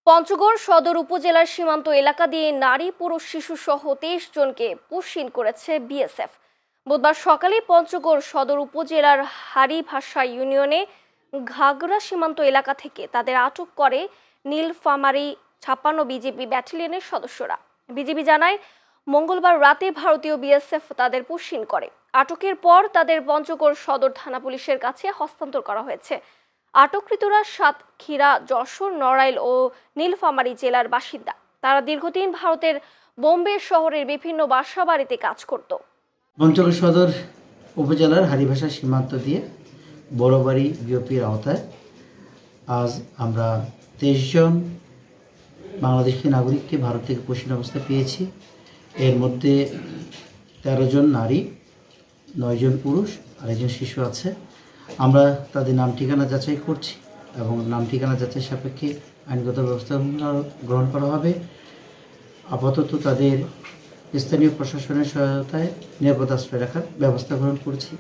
পঞ্চগড় সদর উপজেলার সীমান্ত এলাকা দিয়ে নারী পুরুষ শিশু সহ 23 জনকে পুশিন করেছে বিএসএফ। বুধবার সকালে পঞ্চগড় সদর উপজেলার হারিভাষা ইউনিয়নে ঘাগড়া সীমান্ত এলাকা থেকে তাদের আটক করে নীলফামারী 56 বিজিবি ব্যাটালিয়নের সদস্যরা। বিজিবি জানায়, মঙ্গলবার রাতে ভারতীয় বিএসএফ তাদের পুশিন করে। আটকের পর তাদের পঞ্চগড় সদর থানা পুলিশের কাছে হস্তান্তর করা হয়েছে। আটককৃতরা সাতক্ষীরা, যশোর, নড়াইল ও নীলফামারী জেলার বাসিন্দা। তারা দীর্ঘদিন ভারতের বোম্বে শহরের বিভিন্ন বাসাবাড়িতে কাজ করত। পঞ্চগড় সদর উপজেলার হারিভাষা সীমান্ত দিয়ে বড়বাড়ি বিওপির আওতায় আজ আমরা 23 জন বাংলাদেশি নাগরিককে ভারত থেকে পুশিন অবস্থায় পেয়েছি। এর মধ্যে 13 জন নারী, 9 জন পুরুষ আর 1 জন শিশু আছে। আমরা তাদের নাম ঠিকানা যাচাই করছি এবং নাম ঠিকানা যাচাই সাপেক্ষে আইনগত ব্যবস্থা গ্রহণ করা হবে। আপাতত তাদের স্থানীয় প্রশাসনের সহায়তায় নিরাপদ আশ্রয় রাখার ব্যবস্থা গ্রহণ করছি।